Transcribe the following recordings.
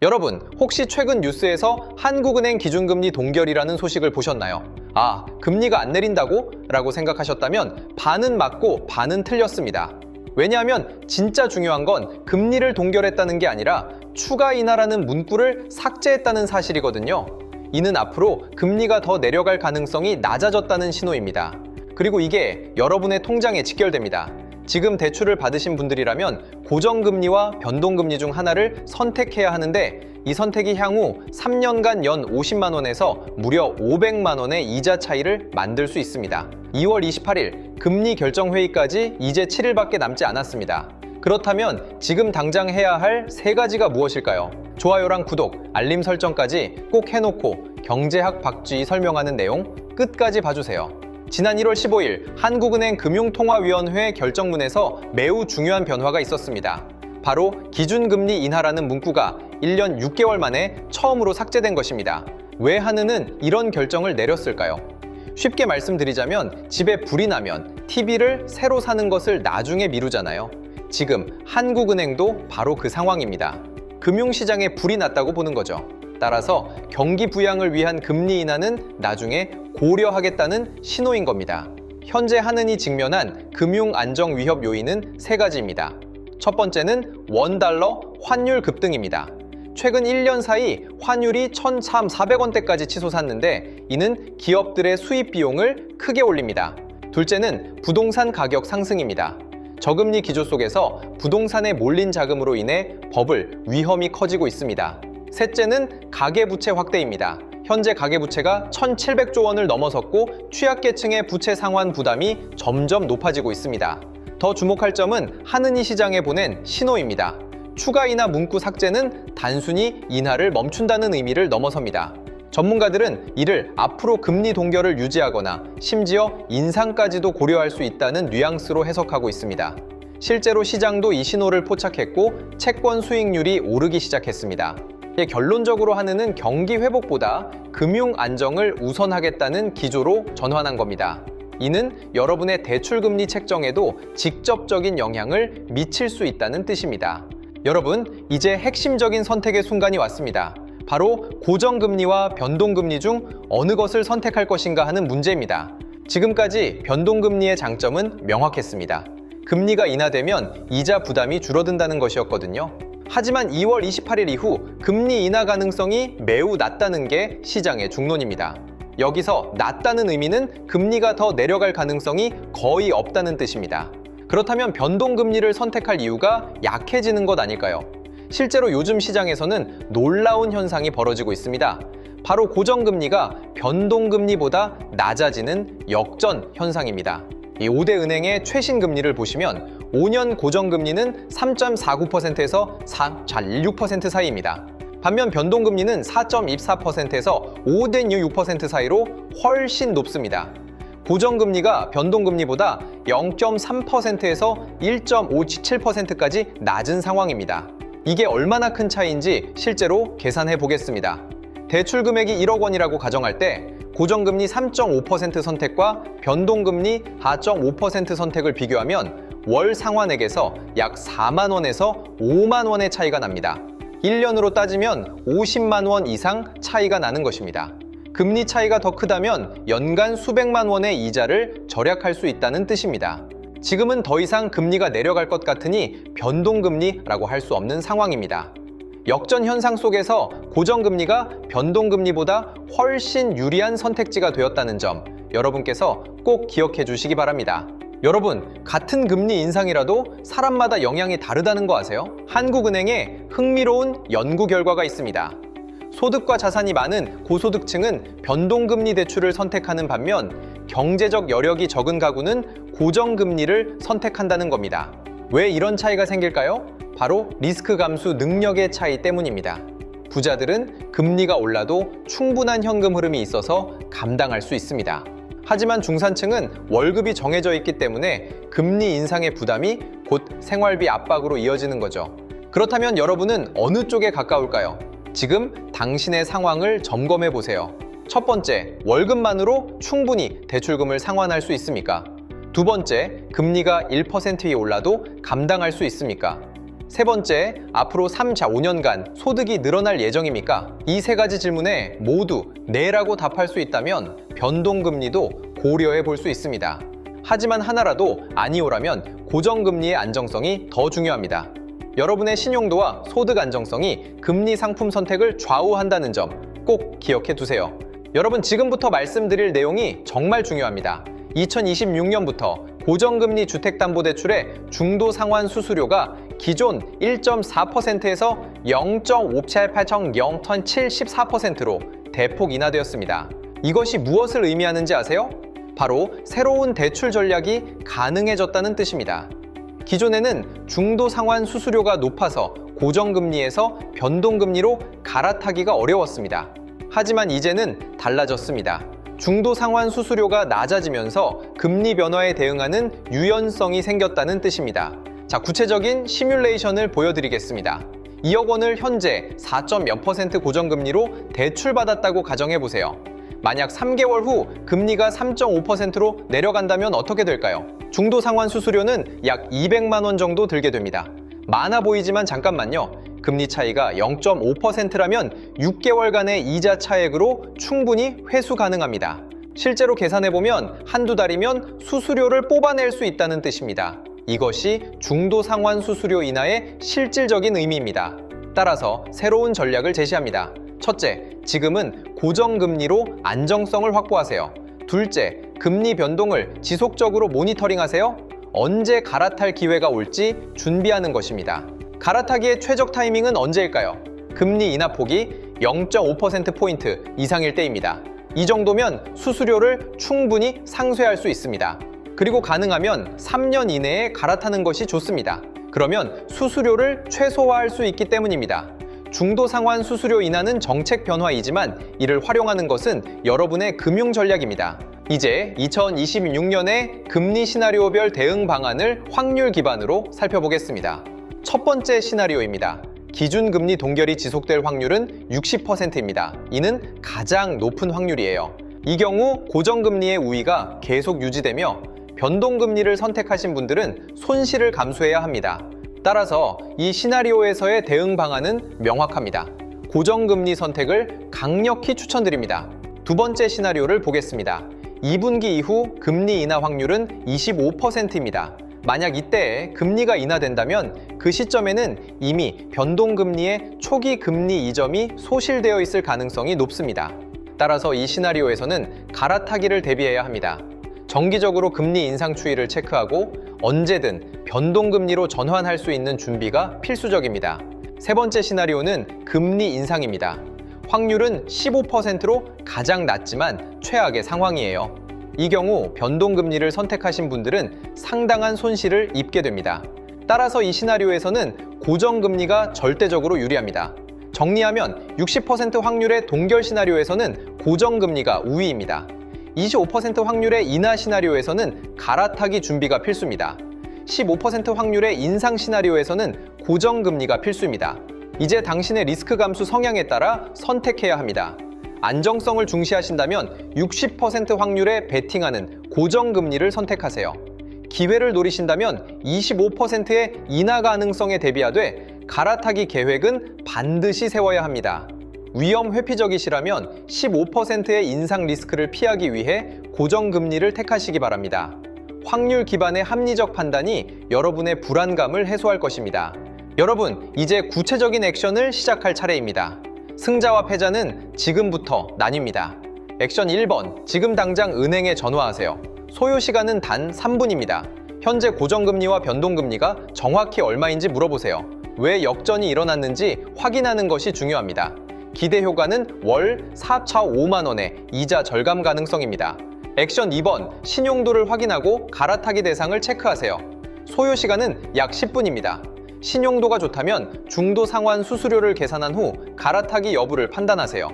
여러분, 혹시 최근 뉴스에서 한국은행 기준금리 동결이라는 소식을 보셨나요? 아, 금리가 안 내린다고? 라고 생각하셨다면 반은 맞고 반은 틀렸습니다. 왜냐하면 진짜 중요한 건 금리를 동결했다는 게 아니라 추가 인하라는 문구를 삭제했다는 사실이거든요. 이는 앞으로 금리가 더 내려갈 가능성이 낮아졌다는 신호입니다. 그리고 이게 여러분의 통장에 직결됩니다. 지금 대출을 받으신 분들이라면 고정금리와 변동금리 중 하나를 선택해야 하는데 이 선택이 향후 3년간 연 50만 원에서 무려 500만 원의 이자 차이를 만들 수 있습니다. 2월 28일 금리 결정 회의까지 이제 7일밖에 남지 않았습니다. 그렇다면 지금 당장 해야 할 3가지가 무엇일까요? 좋아요랑 구독, 알림 설정까지 꼭 해놓고 경제학 박쥐 설명하는 내용 끝까지 봐주세요. 지난 1월 15일 한국은행 금융통화위원회 결정문에서 매우 중요한 변화가 있었습니다. 바로 기준금리 인하라는 문구가 1년 6개월 만에 처음으로 삭제된 것입니다. 왜 한은은 이런 결정을 내렸을까요? 쉽게 말씀드리자면 집에 불이 나면 TV를 새로 사는 것을 나중에 미루잖아요. 지금 한국은행도 바로 그 상황입니다. 금융시장에 불이 났다고 보는 거죠. 따라서 경기 부양을 위한 금리 인하는 나중에 고려하겠다는 신호인 겁니다. 현재 한은이 직면한 금융 안정 위협 요인은 3가지입니다. 첫 번째는 원달러 환율 급등입니다. 최근 1년 사이 환율이 1,400원대까지 치솟았는데 이는 기업들의 수입 비용을 크게 올립니다. 둘째는 부동산 가격 상승입니다. 저금리 기조 속에서 부동산에 몰린 자금으로 인해 버블 위험이 커지고 있습니다. 셋째는 가계부채 확대입니다. 현재 가계부채가 1,700조 원을 넘어섰고 취약계층의 부채 상환 부담이 점점 높아지고 있습니다. 더 주목할 점은 한은이 시장에 보낸 신호입니다. 추가 인하 문구 삭제는 단순히 인하를 멈춘다는 의미를 넘어섭니다. 전문가들은 이를 앞으로 금리 동결을 유지하거나 심지어 인상까지도 고려할 수 있다는 뉘앙스로 해석하고 있습니다. 실제로 시장도 이 신호를 포착했고 채권 수익률이 오르기 시작했습니다. 결론적으로 한은은 경기 회복보다 금융 안정을 우선하겠다는 기조로 전환한 겁니다. 이는 여러분의 대출금리 책정에도 직접적인 영향을 미칠 수 있다는 뜻입니다. 여러분, 이제 핵심적인 선택의 순간이 왔습니다. 바로 고정금리와 변동금리 중 어느 것을 선택할 것인가 하는 문제입니다. 지금까지 변동금리의 장점은 명확했습니다. 금리가 인하되면 이자 부담이 줄어든다는 것이었거든요. 하지만 2월 28일 이후 금리 인하 가능성이 매우 낮다는 게 시장의 중론입니다. 여기서 낮다는 의미는 금리가 더 내려갈 가능성이 거의 없다는 뜻입니다. 그렇다면 변동금리를 선택할 이유가 약해지는 것 아닐까요? 실제로 요즘 시장에서는 놀라운 현상이 벌어지고 있습니다. 바로 고정금리가 변동금리보다 낮아지는 역전 현상입니다. 이 5대 은행의 최신 금리를 보시면 5년 고정금리는 3.49%에서 4.16% 사이입니다. 반면 변동금리는 4.24%에서 5.66% 사이로 훨씬 높습니다. 고정금리가 변동금리보다 0.3%에서 1.57%까지 낮은 상황입니다. 이게 얼마나 큰 차이인지 실제로 계산해 보겠습니다. 대출 금액이 1억 원이라고 가정할 때 고정금리 3.5% 선택과 변동금리 4.5% 선택을 비교하면 월 상환액에서 약 4만 원에서 5만 원의 차이가 납니다. 1년으로 따지면 50만 원 이상 차이가 나는 것입니다. 금리 차이가 더 크다면 연간 수백만 원의 이자를 절약할 수 있다는 뜻입니다. 지금은 더 이상 금리가 내려갈 것 같으니 변동금리라고 할 수 없는 상황입니다. 역전 현상 속에서 고정금리가 변동금리보다 훨씬 유리한 선택지가 되었다는 점 여러분께서 꼭 기억해 주시기 바랍니다. 여러분, 같은 금리 인상이라도 사람마다 영향이 다르다는 거 아세요? 한국은행에 흥미로운 연구 결과가 있습니다. 소득과 자산이 많은 고소득층은 변동금리 대출을 선택하는 반면 경제적 여력이 적은 가구는 고정금리를 선택한다는 겁니다. 왜 이런 차이가 생길까요? 바로 리스크 감수 능력의 차이 때문입니다. 부자들은 금리가 올라도 충분한 현금 흐름이 있어서 감당할 수 있습니다. 하지만 중산층은 월급이 정해져 있기 때문에 금리 인상의 부담이 곧 생활비 압박으로 이어지는 거죠. 그렇다면 여러분은 어느 쪽에 가까울까요? 지금 당신의 상황을 점검해 보세요. 첫 번째, 월급만으로 충분히 대출금을 상환할 수 있습니까? 두 번째, 금리가 1%에 올라도 감당할 수 있습니까? 세 번째, 앞으로 3, 5년간 소득이 늘어날 예정입니까? 이 세 가지 질문에 모두 네라고 답할 수 있다면 변동금리도 고려해 볼 수 있습니다. 하지만 하나라도 아니오라면 고정금리의 안정성이 더 중요합니다. 여러분의 신용도와 소득 안정성이 금리 상품 선택을 좌우한다는 점 꼭 기억해 두세요. 여러분, 지금부터 말씀드릴 내용이 정말 중요합니다. 2026년부터 고정금리 주택담보대출의 중도상환 수수료가 기존 1.4%에서 0.578,074%로 대폭 인하되었습니다. 이것이 무엇을 의미하는지 아세요? 바로 새로운 대출 전략이 가능해졌다는 뜻입니다. 기존에는 중도상환 수수료가 높아서 고정금리에서 변동금리로 갈아타기가 어려웠습니다. 하지만 이제는 달라졌습니다. 중도상환 수수료가 낮아지면서 금리 변화에 대응하는 유연성이 생겼다는 뜻입니다. 자, 구체적인 시뮬레이션을 보여드리겠습니다. 2억 원을 현재 4.0% 고정금리로 대출받았다고 가정해보세요. 만약 3개월 후 금리가 3.5%로 내려간다면 어떻게 될까요? 중도상환 수수료는 약 200만 원 정도 들게 됩니다. 많아 보이지만 잠깐만요. 금리 차이가 0.5%라면 6개월간의 이자 차액으로 충분히 회수 가능합니다. 실제로 계산해보면 한두 달이면 수수료를 뽑아낼 수 있다는 뜻입니다. 이것이 중도상환 수수료 인하의 실질적인 의미입니다. 따라서 새로운 전략을 제시합니다. 첫째, 지금은 고정금리로 안정성을 확보하세요. 둘째, 금리 변동을 지속적으로 모니터링하세요. 언제 갈아탈 기회가 올지 준비하는 것입니다. 갈아타기의 최적 타이밍은 언제일까요? 금리 인하폭이 0.5%포인트 이상일 때입니다. 이 정도면 수수료를 충분히 상쇄할 수 있습니다. 그리고 가능하면 3년 이내에 갈아타는 것이 좋습니다. 그러면 수수료를 최소화할 수 있기 때문입니다. 중도상환 수수료 인하는 정책 변화이지만 이를 활용하는 것은 여러분의 금융 전략입니다. 이제 2026년의 금리 시나리오별 대응 방안을 확률 기반으로 살펴보겠습니다. 첫 번째 시나리오입니다. 기준금리 동결이 지속될 확률은 60%입니다. 이는 가장 높은 확률이에요. 이 경우 고정금리의 우위가 계속 유지되며 변동금리를 선택하신 분들은 손실을 감수해야 합니다. 따라서 이 시나리오에서의 대응 방안은 명확합니다. 고정금리 선택을 강력히 추천드립니다. 두 번째 시나리오를 보겠습니다. 2분기 이후 금리 인하 확률은 25%입니다. 만약 이때에 금리가 인하된다면 그 시점에는 이미 변동금리의 초기 금리 이점이 소실되어 있을 가능성이 높습니다. 따라서 이 시나리오에서는 갈아타기를 대비해야 합니다. 정기적으로 금리 인상 추이를 체크하고 언제든 변동금리로 전환할 수 있는 준비가 필수적입니다. 세 번째 시나리오는 금리 인상입니다. 확률은 15%로 가장 낮지만 최악의 상황이에요. 이 경우 변동금리를 선택하신 분들은 상당한 손실을 입게 됩니다. 따라서 이 시나리오에서는 고정금리가 절대적으로 유리합니다. 정리하면 60% 확률의 동결 시나리오에서는 고정금리가 우위입니다. 25% 확률의 인하 시나리오에서는 갈아타기 준비가 필수입니다. 15% 확률의 인상 시나리오에서는 고정금리가 필수입니다. 이제 당신의 리스크 감수 성향에 따라 선택해야 합니다. 안정성을 중시하신다면 60% 확률에 베팅하는 고정금리를 선택하세요. 기회를 노리신다면 25%의 인하 가능성에 대비하되 갈아타기 계획은 반드시 세워야 합니다. 위험 회피적이시라면 15%의 인상 리스크를 피하기 위해 고정금리를 택하시기 바랍니다. 확률 기반의 합리적 판단이 여러분의 불안감을 해소할 것입니다. 여러분, 이제 구체적인 액션을 시작할 차례입니다. 승자와 패자는 지금부터 나뉩니다. 액션 1번, 지금 당장 은행에 전화하세요. 소요 시간은 단 3분입니다. 현재 고정금리와 변동금리가 정확히 얼마인지 물어보세요. 왜 역전이 일어났는지 확인하는 것이 중요합니다. 기대 효과는 월 4,5만 원의 이자 절감 가능성입니다. 액션 2번, 신용도를 확인하고 갈아타기 대상을 체크하세요. 소요 시간은 약 10분입니다. 신용도가 좋다면 중도 상환 수수료를 계산한 후 갈아타기 여부를 판단하세요.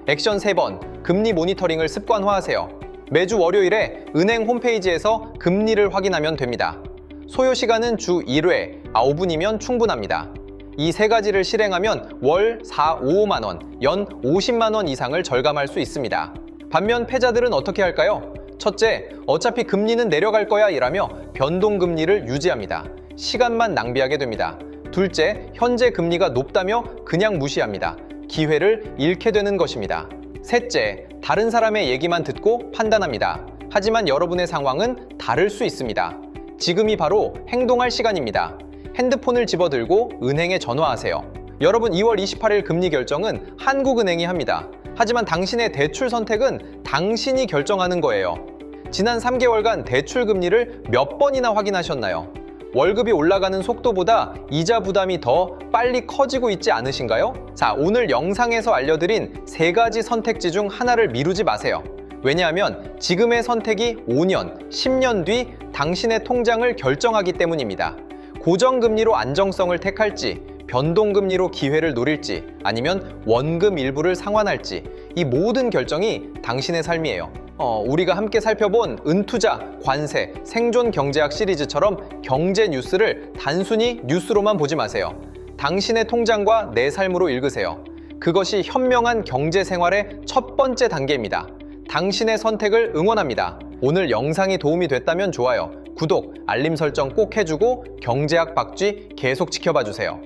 액션 3번, 금리 모니터링을 습관화하세요. 매주 월요일에 은행 홈페이지에서 금리를 확인하면 됩니다. 소요 시간은 주 1회, 5분이면 충분합니다. 이 세 가지를 실행하면 월 4, 5만 원, 연 50만 원 이상을 절감할 수 있습니다. 반면 패자들은 어떻게 할까요? 첫째, 어차피 금리는 내려갈 거야 이라며 변동금리를 유지합니다. 시간만 낭비하게 됩니다. 둘째, 현재 금리가 높다며 그냥 무시합니다. 기회를 잃게 되는 것입니다. 셋째, 다른 사람의 얘기만 듣고 판단합니다. 하지만 여러분의 상황은 다를 수 있습니다. 지금이 바로 행동할 시간입니다. 핸드폰을 집어들고 은행에 전화하세요. 여러분, 2월 28일 금리 결정은 한국은행이 합니다. 하지만 당신의 대출 선택은 당신이 결정하는 거예요. 지난 3개월간 대출 금리를 몇 번이나 확인하셨나요? 월급이 올라가는 속도보다 이자 부담이 더 빨리 커지고 있지 않으신가요? 자, 오늘 영상에서 알려드린 3가지 선택지 중 하나를 미루지 마세요. 왜냐하면 지금의 선택이 5년, 10년 뒤 당신의 통장을 결정하기 때문입니다. 고정금리로 안정성을 택할지, 변동금리로 기회를 노릴지, 아니면 원금 일부를 상환할지, 이 모든 결정이 당신의 삶이에요. 우리가 함께 살펴본 은투자, 관세, 생존 경제학 시리즈처럼 경제 뉴스를 단순히 뉴스로만 보지 마세요. 당신의 통장과 내 삶으로 읽으세요. 그것이 현명한 경제 생활의 첫 번째 단계입니다. 당신의 선택을 응원합니다. 오늘 영상이 도움이 됐다면 좋아요, 구독, 알림 설정 꼭 해주고 경제학 박쥐 계속 지켜봐 주세요.